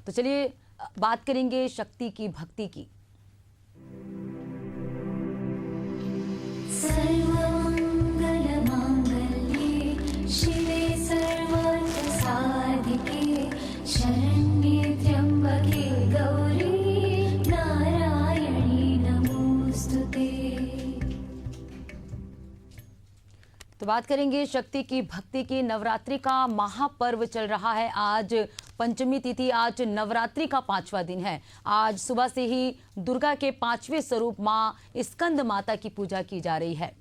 तो चलिए बात करेंगे शक्ति की, भक्ति की। सर्वमंगलमांगल्ये शिवे सर्वार्थसाधिके शरण्ये त्र्यंबके गौरी नारायणी नमोस्तुते। तो बात करेंगे शक्ति की, भक्ति की। नवरात्रि का महापर्व चल रहा है। आज पंचमी तिथि, आज नवरात्रि का 5वां दिन है। आज सुबह से ही दुर्गा के 5वें स्वरूप मां स्कंद माता की पूजा की जा रही है।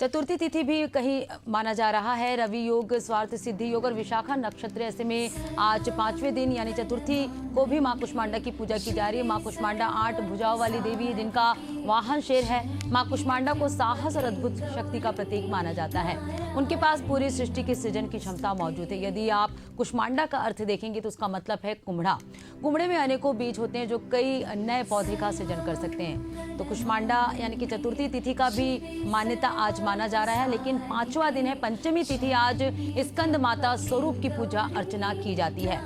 चतुर्थी तिथि भी कहीं माना जा रहा है। रवि योग, स्वार्थ सिद्धि योग और विशाखा नक्षत्र, ऐसे में आज 5वें दिन यानी चतुर्थी को भी मां कुष्मांडा की पूजा की जा रही है। मां कुष्मांडा 8 भुजाओं वाली देवी है, जिनका वाहन शेर है। मां कुष्मांडा को साहस और अद्भुत शक्ति का प्रतीक माना जाता है। उनके पास पूरी सृष्टि के सृजन की क्षमता मौजूद है। यदि आप कुष्मांडा का अर्थ देखेंगे तो उसका मतलब है कुम्हड़ा। कुम्हड़े में अनेकों बीज होते हैं जो कई नए पौधे का सृजन कर सकते हैं। तो कुष्मांडा यानी कि चतुर्थी तिथि का भी मान्यता आज माना जा रहा है, लेकिन 5वां दिन है, पंचमी तिथि। आज स्कंद माता स्वरूप की पूजा अर्चना की जाती है।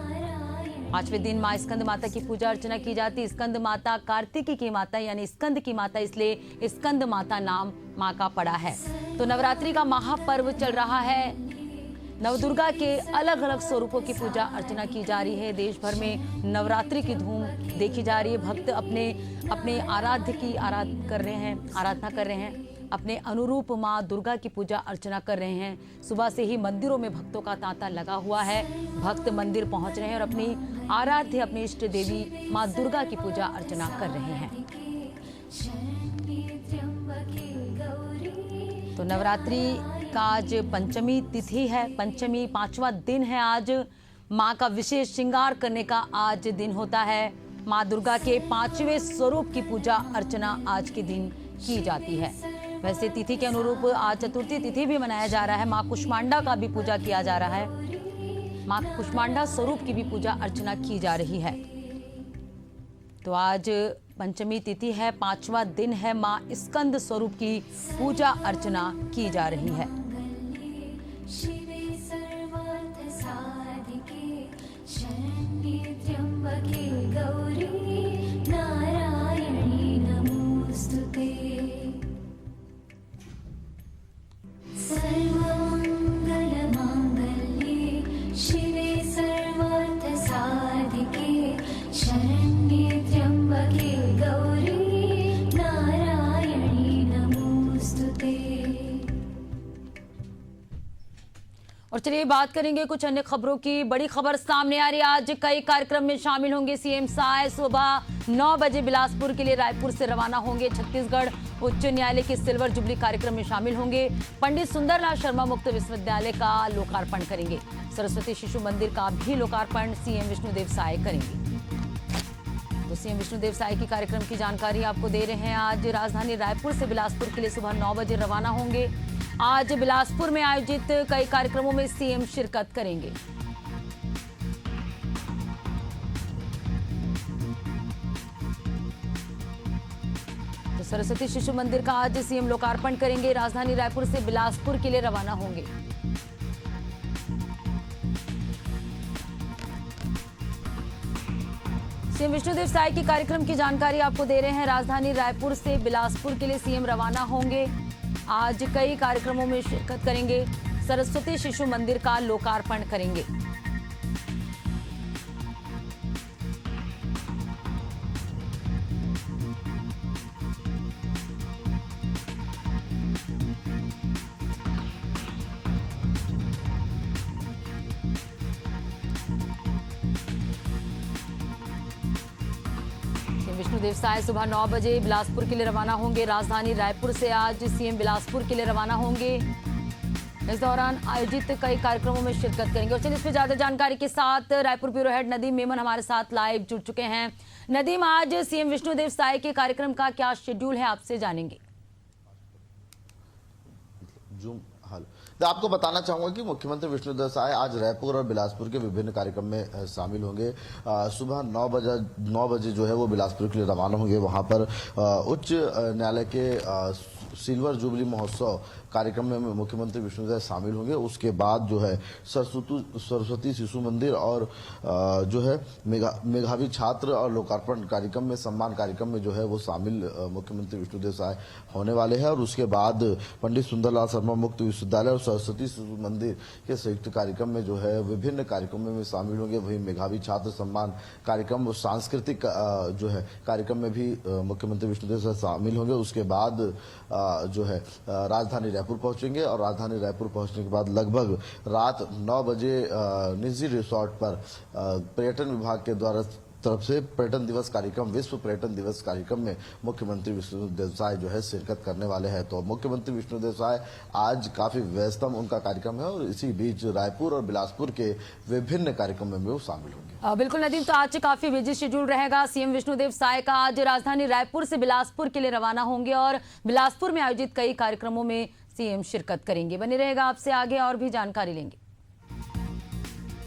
5वें दिन मां स्कंद माता की पूजा अर्चना की जाती है। स्कंद माता कार्तिकी की माता यानी स्कंद की माता, इसलिए स्कंद माता नाम मां का पड़ा है। तो नवरात्रि का महापर्व चल रहा है। नवदुर्गा के अलग अलग स्वरूपों की पूजा अर्चना की जा रही है। देश भर में नवरात्रि की धूम देखी जा रही है। भक्त अपने अपने आराध्य की आराधना कर रहे हैं। अपने अनुरूप माँ दुर्गा की पूजा अर्चना कर रहे हैं। सुबह से ही मंदिरों में भक्तों का तांता लगा हुआ है। भक्त मंदिर पहुंच रहे हैं और अपनी आराध्य, अपनी इष्ट देवी माँ दुर्गा की पूजा अर्चना कर रहे हैं। तो नवरात्रि का आज पंचमी तिथि है। पंचमी 5वां दिन है। आज माँ का विशेष श्रृंगार करने का आज दिन होता है। माँ दुर्गा के 5वें स्वरूप की पूजा अर्चना आज के दिन की जाती है। वैसे तिथि के अनुरूप आज चतुर्थी तिथि भी मनाया जा रहा है। माँ कुष्मांडा का भी पूजा किया जा रहा है। माँ कुष्मांडा स्वरूप की भी पूजा अर्चना की जा रही है। तो आज पंचमी तिथि है, 5वां दिन है। माँ स्कंद स्वरूप की पूजा अर्चना की जा रही है। शिवे सर्वार्थसाधिके शरण्ये त्र्यंबके गौरी नारायणी नमोस्तुते। सर्वमंगलमांगल्ये शिवे सर्वार्थसाधिके शरण्ये त्र्यंबके गौरी नारायणी नमोस्तुते। और चलिए बात करेंगे कुछ अन्य खबरों की। बड़ी खबर सामने आ रही है। आज कई कार्यक्रम में शामिल होंगे सीएम साय। सुबह 9 बजे बिलासपुर के लिए रायपुर से रवाना होंगे। छत्तीसगढ़ उच्च न्यायालय के सिल्वर जुबली कार्यक्रम में शामिल होंगे। पंडित सुंदरलाल शर्मा मुक्त विश्वविद्यालय का लोकार्पण करेंगे। सरस्वती शिशु मंदिर का भी लोकार्पण सीएम विष्णुदेव साय करेंगे। तो सीएम विष्णुदेव साय की कार्यक्रम की जानकारी आपको दे रहे हैं। आज राजधानी रायपुर से बिलासपुर के लिए सुबह 9 बजे रवाना होंगे। आज बिलासपुर में आयोजित कई कार्यक्रमों में सीएम शिरकत करेंगे। तो सरस्वती शिशु मंदिर का आज सीएम लोकार्पण करेंगे। राजधानी रायपुर से बिलासपुर के लिए रवाना होंगे। सीएम विष्णुदेव साय की कार्यक्रम की जानकारी आपको दे रहे हैं। राजधानी रायपुर से बिलासपुर के लिए सीएम रवाना होंगे। आज कई कार्यक्रमों में शिरकत करेंगे। सरस्वती शिशु मंदिर का लोकार्पण करेंगे। विष्णुदेव साय सुबह 9 बजे बिलासपुर के लिए रवाना होंगे। राजधानी रायपुर से आज सीएम बिलासपुर के लिए रवाना होंगे। इस दौरान आयोजित कई कार्यक्रमों में शिरकत करेंगे। और चलिए इस पर ज्यादा जानकारी के साथ रायपुर ब्यूरो हेड नदीम मेमन हमारे साथ लाइव जुड़ चुके हैं। नदीम, आज सीएम विष्णुदेव साय के कार्यक्रम का क्या शेड्यूल है, आपसे जानेंगे। तो आपको बताना चाहूंगा कि मुख्यमंत्री विष्णुदेव साय आज रायपुर और बिलासपुर के विभिन्न कार्यक्रम में शामिल होंगे। सुबह 9 बजे जो है वो बिलासपुर के लिए रवाना होंगे। वहां पर उच्च न्यायालय के सिल्वर जुबली महोत्सव कार्यक्रम में मुख्यमंत्री विष्णुदेव साय शामिल होंगे। उसके बाद जो है सरस्वती शिशु मंदिर और जो है मेधावी छात्र और लोकार्पण कार्यक्रम में, सम्मान कार्यक्रम में जो है वो शामिल मुख्यमंत्री विष्णुदेव साय होने वाले हैं। और उसके बाद पंडित सुंदरलाल शर्मा मुक्त विश्वविद्यालय और सरस्वती शिशु मंदिर के संयुक्त कार्यक्रम में जो है विभिन्न कार्यक्रमों में शामिल होंगे। वहीं मेधावी छात्र सम्मान कार्यक्रम और सांस्कृतिक जो है कार्यक्रम में भी मुख्यमंत्री विष्णुदेव साय शामिल होंगे। उसके बाद जो है राजधानी रायपुर पहुंचेंगे और राजधानी रायपुर पहुंचने के बाद लगभग रात 9 बजे निजी रिसोर्ट पर पर्यटन विभाग के द्वारा तरफ से पर्यटन दिवस कार्यक्रम, विश्व पर्यटन दिवस कार्यक्रम में मुख्यमंत्री विष्णुदेव साय जो है शिरकत करने वाले हैं। तो मुख्यमंत्री विष्णुदेव साय आज काफी व्यस्तम उनका कार्यक्रम है और इसी बीच रायपुर और बिलासपुर के विभिन्न कार्यक्रमों में वो शामिल होंगे। बिल्कुल नदीम, तो आज काफी बिजी शेड्यूल रहेगा। सीएम विष्णुदेव साय का आज राजधानी रायपुर से बिलासपुर के लिए रवाना होंगे और बिलासपुर में आयोजित कई कार्यक्रमों में सीएम शिरकत करेंगे। बने रहेगा, आपसे आगे और भी जानकारी लेंगे।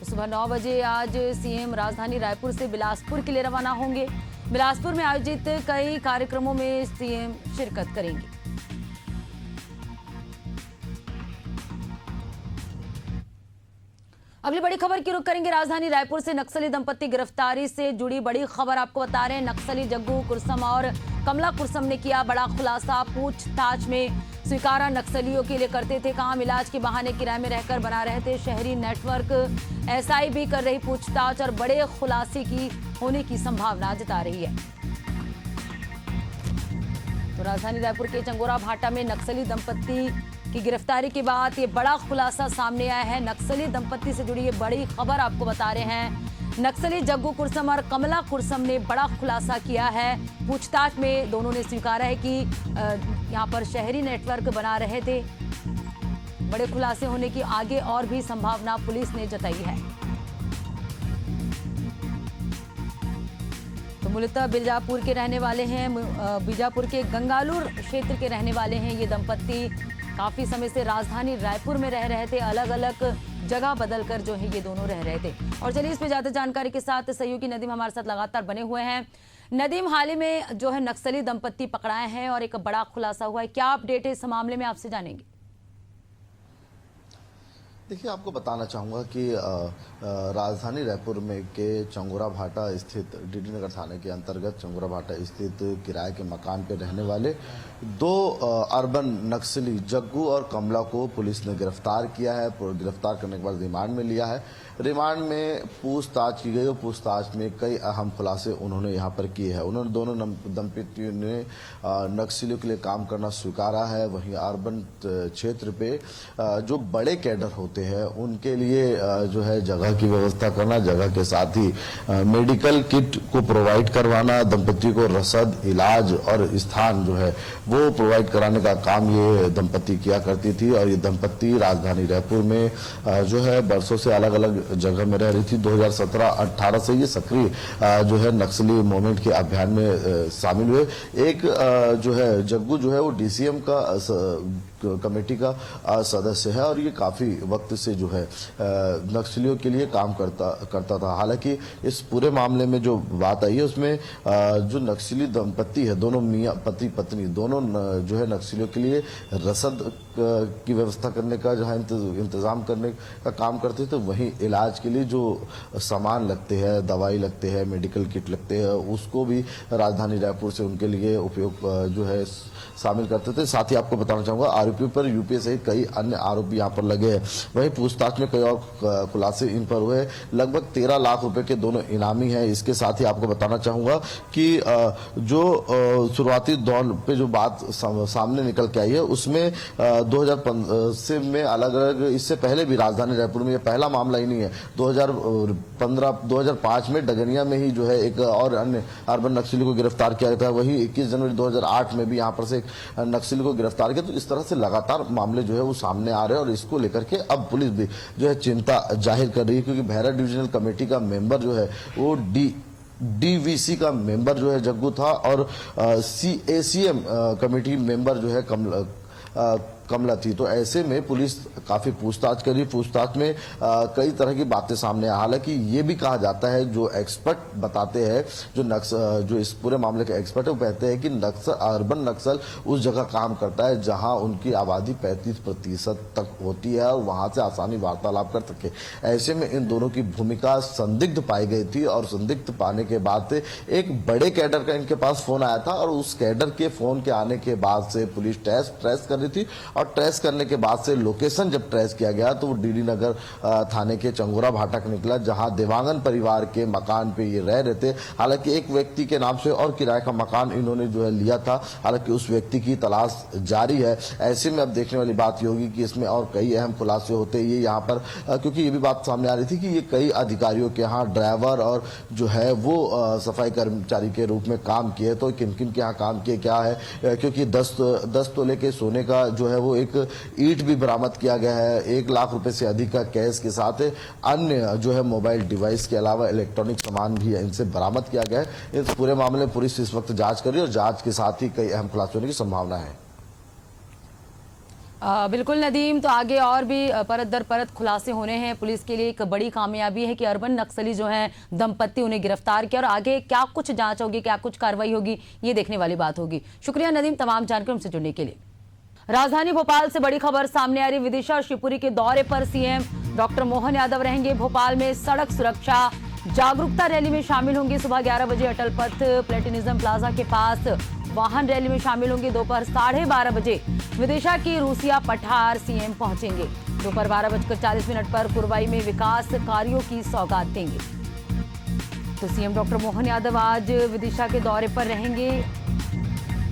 सुबह 9 बजे आज सीएम राजधानी रायपुर से बिलासपुर के लिए रवाना होंगे। बिलासपुर में आयोजित कई कार्यक्रमों में सीएम शिरकत करेंगे। अगली बड़ी खबर की रुख करेंगे राजधानी रायपुर से। नक्सली दंपति गिरफ्तारी से जुड़ी बड़ी खबर आपको बता रहे हैं। नक्सली जग्गू कुरसम और कमला कुरसम ने किया बड़ा खुलासा। पूछताछ में स्वीकारा नक्सलियों के लिए करते थे काम, इलाज के बहाने किराए में रहकर बना रहे थे शहरी नेटवर्क। एसआई भी कर रही पूछताछ और बड़े खुलासे की होने की संभावना जता रही है। तो राजधानी रायपुर के चंगोरा भाटा में नक्सली दंपति की गिरफ्तारी के बाद ये बड़ा खुलासा सामने आया है। नक्सली दंपति से जुड़ी ये बड़ी खबर आपको बता रहे हैं। नक्सली जग्गू कुरसम और कमला कुरसम ने बड़ा खुलासा किया है। पूछताछ में दोनों ने स्वीकारा है कि यहाँ पर शहरी नेटवर्क बना रहे थे। बड़े खुलासे होने की आगे और भी संभावना पुलिस ने जताई है। तो मूलतः बीजापुर के रहने वाले हैं, बीजापुर के गंगालूर क्षेत्र के रहने वाले हैं ये दंपति। काफी समय से राजधानी रायपुर में रह रहे थे, अलग अलग जगह बदलकर जो है ये दोनों रह रहे थे। और चलिए इस पे ज्यादा जानकारी के साथ सहयोगी नदीम हमारे साथ लगातार बने हुए हैं। नदीम, हाल ही में जो है नक्सली दंपति पकड़ाए हैं और एक बड़ा खुलासा हुआ है, क्या अपडेट है इस मामले में, आपसे जानेंगे। देखिए, आपको बताना चाहूँगा कि राजधानी रायपुर में के चंगोरा भाटा स्थित डीडी नगर थाने के अंतर्गत चंगोरा भाटा स्थित किराए के मकान पर रहने वाले 2 अर्बन नक्सली जग्गू और कमला को पुलिस ने गिरफ्तार किया है। गिरफ्तार करने के बाद रिमांड में लिया है। रिमांड में पूछताछ की गई और पूछताछ में कई अहम खुलासे उन्होंने यहाँ पर किए हैं। उन्होंने दोनों दंपतियों ने नक्सलियों के लिए काम करना स्वीकारा है। वहीं अर्बन क्षेत्र पे जो बड़े कैडर होते हैं उनके लिए जो है जगह की व्यवस्था करना, जगह के साथ ही मेडिकल किट को प्रोवाइड करवाना, दंपति को रसद, इलाज और स्थान जो है वो प्रोवाइड कराने का काम ये दंपति किया करती थी। और ये दंपति राजधानी रायपुर में जो है बरसों से अलग अलग जगह में रह रही थी। 2017-18 से ये सक्रिय जो है नक्सली मूवमेंट के अभियान में शामिल हुए। एक जो है जग्गू जो है वो डीसीएम का कमेटी का सदस्य है और ये काफी वक्त से जो है नक्सलियों के लिए काम करता था। हालांकि इस पूरे मामले में जो बात आई है उसमें जो नक्सली दंपति है, दोनों मियां पति पत्नी दोनों जो है नक्सलियों के लिए रसद की व्यवस्था करने का जहां इंतजाम करने का काम करते थे, वहीं इलाज के लिए जो सामान लगते हैं, दवाई लगते हैं, मेडिकल किट लगते हैं, उसको भी राजधानी रायपुर से उनके लिए उपयोग जो है शामिल करते थे। साथ ही आपको बताना चाहूंगा आरोपी पर यूपीए सहित कई अन्य आरोपी यहाँ पर लगे हैं। वहीं पूछताछ में कई और खुलासे इन पर हुए। लगभग 13 लाख रुपए के दोनों इनामी हैं। इसके साथ ही आपको बताना चाहूंगा कि जो शुरुआती दौर पे जो बात सामने निकल के आई है उसमें 2015 से में अलग अलग, इससे पहले भी राजधानी रायपुर में ये पहला मामला ही नहीं है। 2005 में डगनिया में ही जो है एक और अन्य अर्बन नक्सली को गिरफ्तार किया गया था। वही 21 जनवरी 2008 में भी यहाँ पर से नक्सली को गिरफ्तार किया। तो इस तरह से लगातार मामले जो है वो सामने आ रहे हैं और इसको लेकर के अब पुलिस भी जो है चिंता जाहिर कर रही है, क्योंकि भैरा डिविजनल कमेटी का मेंबर जो है वो डीवीसी का मेंबर जो है जग्गू था और सीएसीएम कमेटी मेंबर जो है कमला थी। तो ऐसे में पुलिस काफी पूछताछ करी। पूछताछ में कई तरह की बातें सामने आई। हालांकि ये भी कहा जाता है, जो एक्सपर्ट बताते हैं, जो इस पूरे मामले के एक्सपर्ट है, वो कहते हैं कि अर्बन नक्सल उस जगह काम करता है जहां उनकी आबादी 35% तक होती है और वहां से आसानी वार्तालाप कर सके। ऐसे में इन दोनों की भूमिका संदिग्ध पाई गई थी और संदिग्ध पाने के बाद से एक बड़े कैडर का इनके पास फोन आया था और उस कैडर के फोन के आने के बाद से पुलिस ट्रेस कर रही थी और ट्रेस करने के बाद से लोकेशन जब ट्रेस किया गया तो वो डीडी नगर थाने के चंगोरा भाटा का निकला, जहां देवांगन परिवार के मकान पे ये रह रहे थे। हालांकि एक व्यक्ति के नाम से और किराए का मकान इन्होंने जो है लिया था। हालांकि उस व्यक्ति की तलाश जारी है। ऐसे में अब देखने वाली बात ये होगी कि इसमें और कई अहम खुलासे होते ये यहाँ पर, क्योंकि ये भी बात सामने आ रही थी कि ये कई अधिकारियों के यहाँ ड्राइवर और जो है वो सफाई कर्मचारी के रूप में काम किए। तो किन किन के यहाँ काम किए क्या है, क्योंकि 10 तोले के सोने का जो है वो एक ईंट भी बरामद किया गया है। 1 लाख रुपए से अधिक का कैश के साथ अन्य जो है मोबाइल डिवाइस के अलावा इलेक्ट्रॉनिक सामान भी इनसे बरामद किया गया है। इस पूरे मामले में पुलिस इस वक्त जांच कर रही है और जांच के साथ ही कई अहम खुलासे होने की संभावना है। बिल्कुल नदीम, तो आगे और भी परत दर परत खुलासे होने हैं। पुलिस के लिए एक बड़ी कामयाबी है कि अर्बन नक्सली जो है दंपत्ति उन्हें गिरफ्तार किया, और आगे क्या कुछ जांच होगी, क्या कुछ कार्रवाई होगी, ये देखने वाली बात होगी। शुक्रिया नदीम तमाम जानकारी से जुड़ने के लिए। राजधानी भोपाल से बड़ी खबर सामने आ रही। विदिशा और शिवपुरी के दौरे पर सीएम डॉक्टर मोहन यादव रहेंगे। भोपाल में सड़क सुरक्षा जागरूकता रैली में शामिल होंगे। सुबह 11 बजे अटल पथ प्लेटिनिज्म प्लाजा के पास वाहन रैली में शामिल होंगे। दोपहर 12:30 बजे विदिशा की रूसिया पठार सीएम पहुंचेंगे। दोपहर 12:40 पर कुरवाई में विकास कार्यों की सौगात देंगे। तो सीएम डॉक्टर मोहन यादव आज विदिशा के दौरे पर रहेंगे।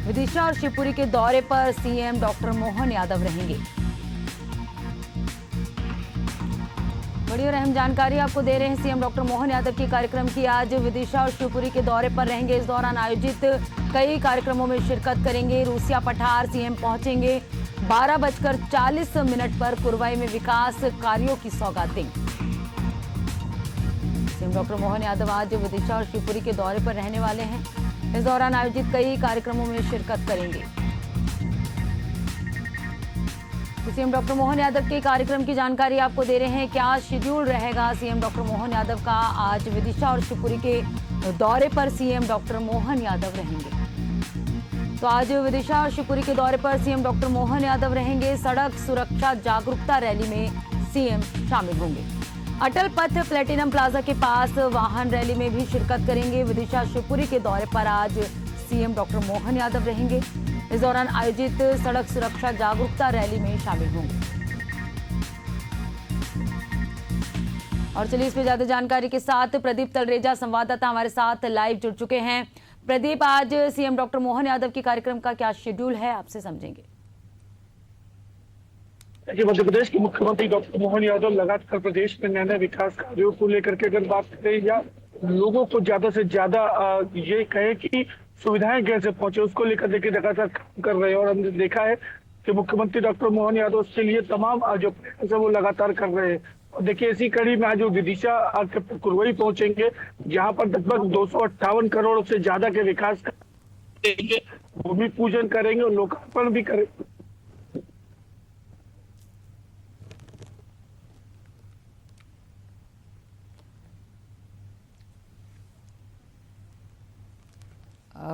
विदिशा और शिवपुरी के दौरे पर सीएम डॉक्टर मोहन यादव रहेंगे। बड़ी और अहम जानकारी आपको दे रहे हैं सीएम डॉक्टर मोहन यादव की कार्यक्रम की। आज विदिशा और शिवपुरी के दौरे पर रहेंगे। इस दौरान आयोजित कई कार्यक्रमों में शिरकत करेंगे। रूसिया पठार सीएम पहुंचेंगे। 12:40 पर कुरवाई में विकास कार्यों की सौगात देंगे। सीएम डॉक्टर मोहन यादव आज विदिशा और शिवपुरी के दौरे पर रहने वाले हैं। इस दौरान आयोजित कई कार्यक्रमों में शिरकत करेंगे। सीएम डॉक्टर मोहन यादव के कार्यक्रम की जानकारी आपको दे रहे हैं। क्या शेड्यूल रहेगा सीएम डॉक्टर मोहन यादव का? आज विदिशा और शिवपुरी के दौरे पर सीएम डॉक्टर मोहन यादव रहेंगे। तो आज विदिशा और शिवपुरी के दौरे पर सीएम डॉक्टर मोहन यादव रहेंगे। सड़क सुरक्षा जागरूकता रैली में सीएम शामिल होंगे। अटल पथ प्लेटिनम प्लाजा के पास वाहन रैली में भी शिरकत करेंगे। विदिशा शिवपुरी के दौरे पर आज सीएम डॉक्टर मोहन यादव रहेंगे। इस दौरान आयोजित सड़क सुरक्षा जागरूकता रैली में शामिल होंगे। और चलिए इसमें ज्यादा जानकारी के साथ प्रदीप तलरेजा संवाददाता हमारे साथ लाइव जुड़ चुके हैं। प्रदीप, आज सीएम डॉक्टर मोहन यादव के कार्यक्रम का क्या शेड्यूल है, आपसे समझेंगे। मध्य प्रदेश के मुख्यमंत्री डॉक्टर मोहन यादव लगातार प्रदेश में नए विकास कार्यों को लेकर के अगर बात करें या लोगों को ज्यादा से ज्यादा ये कहें कि सुविधाएं कैसे पहुंचे, उसको लेकर देखिए लगातार काम कर रहे हैं। और हमने देखा है कि मुख्यमंत्री डॉक्टर मोहन यादव इसके लिए तमाम जो प्रयास है वो लगातार कर रहे हैं। और देखिए इसी कड़ी में आज वो विदिशा कुरवई पहुंचेंगे, जहां पर लगभग 258 करोड़ से ज्यादा के विकास करेंगे, भूमि पूजन करेंगे और लोकार्पण भी करेंगे।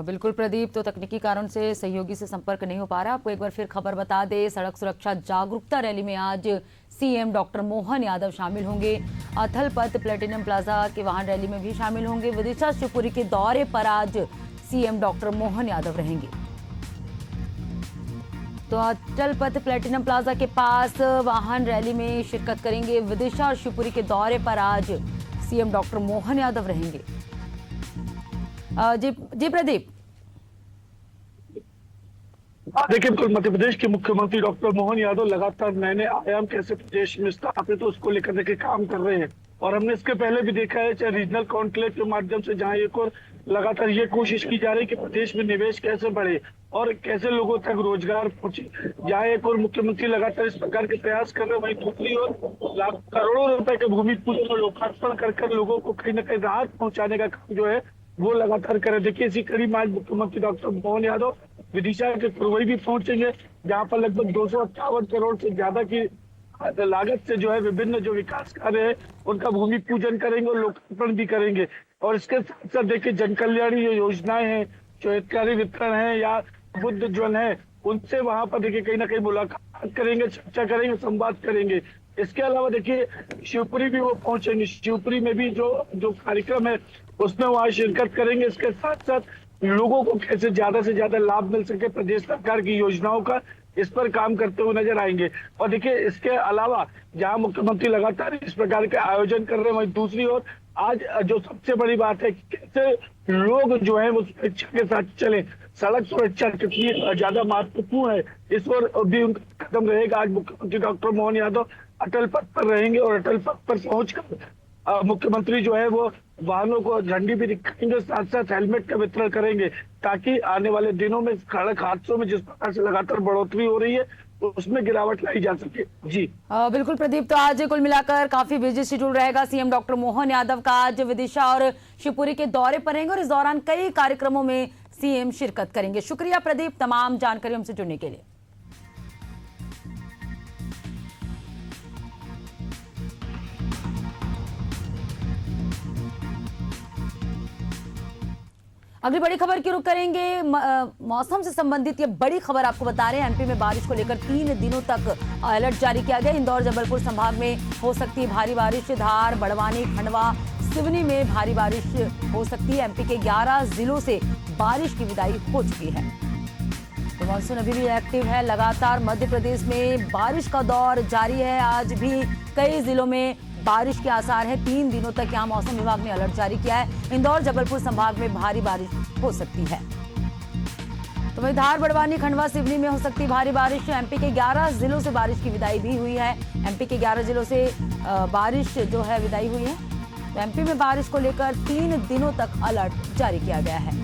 बिल्कुल प्रदीप, तो तकनीकी कारण से सहयोगी से संपर्क नहीं हो पा रहा। आपको एक बार फिर खबर बता दे, सड़क सुरक्षा जागरूकता रैली में आज सीएम डॉक्टर मोहन यादव शामिल होंगे। अथल पथ प्लेटिनम प्लाजा के वाहन रैली में भी शामिल होंगे। विदिशा शिवपुरी के दौरे पर आज सीएम डॉक्टर मोहन यादव रहेंगे। तो अटल पथ प्लेटिनम प्लाजा के पास वाहन रैली में शिरकत करेंगे। विदिशा और शिवपुरी के दौरे पर आज सीएम डॉक्टर मोहन यादव रहेंगे। जी प्रदीप। देखिए मध्य प्रदेश के मुख्यमंत्री डॉक्टर मोहन यादव लगातार नए आयाम कैसे प्रदेश में स्थापित तो उसको लेकर देखिए काम कर रहे हैं। और हमने इसके पहले भी देखा है, चाहे रीजनल कॉन्क्लेव के माध्यम से, जहां एक और लगातार ये कोशिश की जा रही है कि प्रदेश में निवेश कैसे बढ़े और कैसे लोगों तक रोजगार पहुंचे। जहां एक और मुख्यमंत्री लगातार इस प्रकार के प्रयास कर रहे हैं, वहीं दूसरी ओर करोड़ों रुपए के भूमि पूजन और लोकार्पण कर लोगों को कहीं न कहीं राहत पहुंचाने का काम जो है वो लगातार करे। देखिए इसी कड़ी में आज मुख्यमंत्री डॉक्टर मोहन यादव विदिशा के कुरवई भी पहुंचेंगे, जहां पर लगभग 258 करोड़ से ज्यादा की लागत से जो है विभिन्न जो विकास कार्य है उनका भूमि पूजन करेंगे और लोकार्पण भी करेंगे। और इसके साथ साथ देखिए जन कल्याणी जो योजनाएं हैं, जो हितकारी वितरण है या बुद्ध ज्वन है, उनसे वहां पर देखिए कहीं ना कहीं मुलाकात करेंगे, चर्चा करेंगे, संवाद करेंगे। इसके अलावा देखिए शिवपुरी भी वो पहुंचेंगे, शिवपुरी में भी जो कार्यक्रम है उसमें वहां शिरकत करेंगे। इसके साथ साथ लोगों को कैसे ज्यादा से ज्यादा लाभ मिल सके प्रदेश सरकार की योजनाओं का, इस पर काम करते हुए नजर आएंगे। और देखिए इसके अलावा जहां मुख्यमंत्री लगातार इस प्रकार के आयोजन कर रहे हैं, वहीं दूसरी ओर आज जो सबसे बड़ी बात है कैसे लोग जो है वो सुरक्षा के साथ चले, सड़क सुरक्षा कितनी ज्यादा महत्वपूर्ण है, इस ओर भी उनका कदम रहेगा। आज मुख्यमंत्री डॉक्टर मोहन यादव अटल पथ पर रहेंगे और अटल पथ पर पहुंचकर मुख्यमंत्री जो है वो वाहनों को झंडी भी दिखाएंगे, साथ साथ हेलमेट का वितरण करेंगे, ताकि आने वाले दिनों में सड़क हादसों में जिस प्रकार से लगातार बढ़ोतरी हो रही है उसमें गिरावट लाई जा सके। जी बिल्कुल प्रदीप, तो आज कुल मिलाकर काफी बिजी शेड्यूल रहेगा। सीएम डॉक्टर मोहन यादव का आज विदिशा और शिवपुरी के दौरे पर रहेंगे और इस दौरान कई कार्यक्रमों में सीएम शिरकत करेंगे। शुक्रिया प्रदीप तमाम जानकारी हमसे जुड़ने के लिए। अगली बड़ी खबर की रुख करेंगे। मौसम से संबंधित ये बड़ी खबर आपको बता रहे हैं। एमपी में बारिश को लेकर 3 दिनों तक अलर्ट जारी किया गया। इंदौर जबलपुर संभाग में हो सकती है भारी बारिश, धार, बड़वानी, खंडवा, सिवनी में भारी बारिश हो सकती है। एमपी के 11 जिलों से बारिश की विदाई हो चुकी है। तो मानसून अभी भी एक्टिव है, लगातार मध्य प्रदेश में बारिश का दौर जारी है। आज भी कई जिलों में बारिश के आसार है। 3 दिनों तक यहां मौसम विभाग ने अलर्ट जारी किया है। इंदौर जबलपुर संभाग में भारी बारिश हो सकती है। तो वहीं धार, बड़वानी, खंडवा, सिवनी में हो सकती भारी बारिश। एमपी के 11 जिलों से बारिश की विदाई भी हुई है। एमपी के 11 जिलों से बारिश जो है विदाई हुई है। तो एमपी में बारिश को लेकर 3 दिनों तक अलर्ट जारी किया गया है।